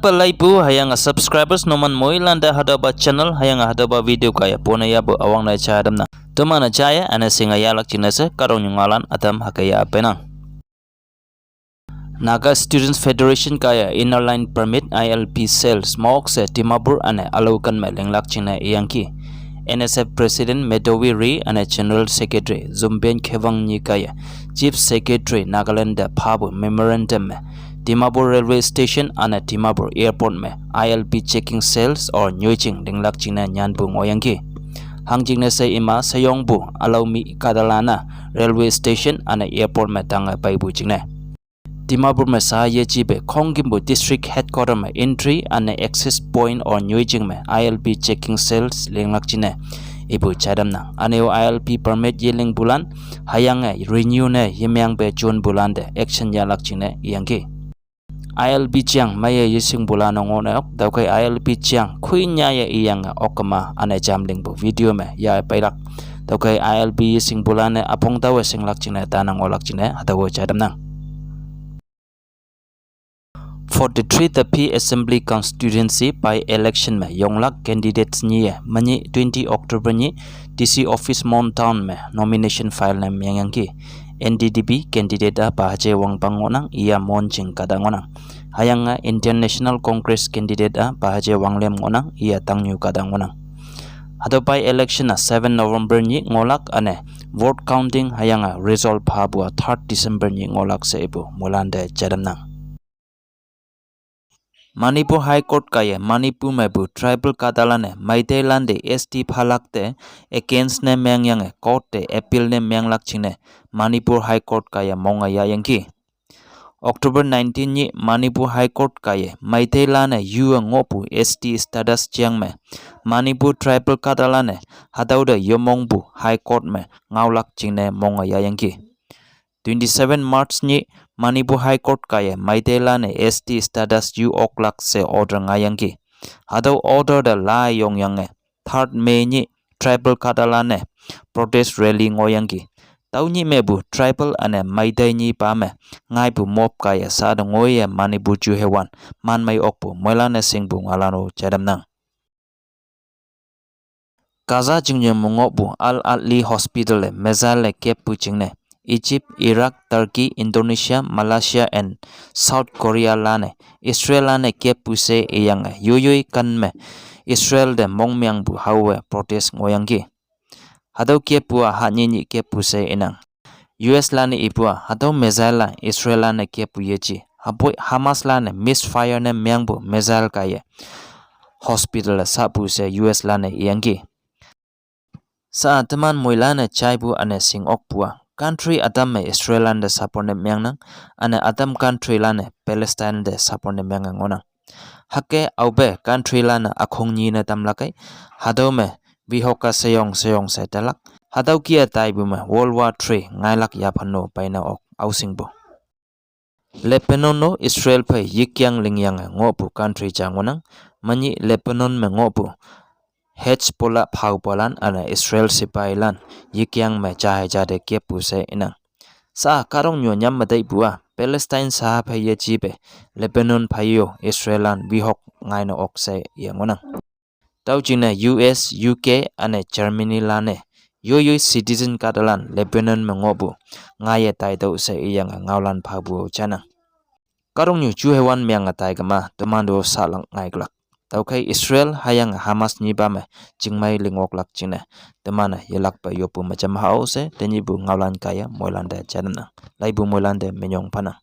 Palaipu hayang subscribers noman moilanda hadaba channel hayang hadaba video kaya pona yabu awang na chadam na tumana chaya ana singa yalak chinase Kahtoknyu Ngaolan atam hakaya penang. Naga Students Federation kaya inner line permit ILP sales mok se Dimapur ane alukan me lenglak china iangki. NSF President Medowi Ri ane General Secretary Zumben Khewang ni kaya Chief Secretary Nagaland da Phabu memorandum me Dimapur Railway Station and Dimapur Airport में ILP checking sales or nyuiching dinglak china nyanbu ngoyangki. Hangjing se ima sayongbu alaumi kadalana railway station and airport में tanga paibu chingna. Dimapur में sa ye chibe Kongjimbu district headquarter में entry and access point or nyuiching में ILP checking sales dinglak china. Ibu chadam na aneo ILP permit yeling bulan hayang renew ne yemyang be June bulan de action yalak china iangki. ILP chiang maya yising bulano ngoneok daw kay ILP chiang kuinya ya iyang okama ane jamling bu video me ya pairak daw kay ILP yising bulane apong daw sing lakchine tanang olak chine hadawo chadam nang 43 the P Assembly constituency by election me yonglak candidates ni mani 20 October ni DC office Mount Town me nomination file na myangki NDDP candidate Bahaje Wang Bangonang ia monching kadangonang hayanga Indian National Congress candidate Bahaje Wang Lem ngonang ia tangyu kadangonang hadopai election 7 November ni ngolak ane vote counting hayanga result phabua 3 December ni ngolak se ibu mulande jadamnang Manipur High Court kaya Manipur mebu tribal kadalane Maithailande ST phalakte against ne mengyang court te appeal ne menglak chine Manipur High Court kaya monga yangki October 19 ni Manipur High Court kaya Maithailane yu ngopu ST status chiang me Manipur tribal kadalane hadauda yomongbu High Court me ngaulak chine monga yangki 27 March ni Manipur High Court kaya Maithailane ST status yu oklak se order ngayangki hadau order da la yongyang 3rd May ni tribal kadalane protest rally ngoyangki tauni mebu tribal ane Maithai ni pa me ngai bu mop kaya sa da ngoye Manipur ju hewan man mai okpu moilane singbu ngalano chadamnang Gaza jingye mungobu Al Adli Hospital le mezal le kepu jingne Egypt, Iraq, Turkey, Indonesia, Malaysia and South Korea lane Israel lane kepuse iyang yoyoy kan me Israel de mongmyang bu hawe protest ngoyangki hadaw kepua hanyi kepuse inang US lane ipua hadaw mezala Israel lane kepu yechi haboy Hamas lane misfire ne myangbu mezal kaya hospital sapuse US lane iyangki sa teman moilane chaibu ane sing okpua country adam me Israel and support ne myang ane adam country lane Palestine de support ne myang ngona hakke aube country lane akhongni na tamlakai hadaw me vihoka seyong se talak hadaw kia taibu me World War 3 ngailak yapano paina ok ausingbo Lebanon no Israel phe yikyang lingyang ngopu country changonang mani Lebanon me ngopu Hezbollah phaupalan ana Israel sipailan yikyang me chai jade kepu se inang sa Kahtoknyu nyam madai bua Palestine sa phaiye chibe Lebanon phayo Israelan bihok ngaina okse yangonang taujina US UK ane Germany lane yoyo citizen kadalan Lebanon mengobu ngaye tai dau se iyang Ngaolan phabu chana Kahtoknyu chu hewan myang atai gama tomando salang ngaiglak Taukai Israel hayang Hamas ni ba me jingmai lingok lak chine temana yelak pa yopu macam hau se tenyibu Ngaolan kaya moilande janana laibu moilande menyong pana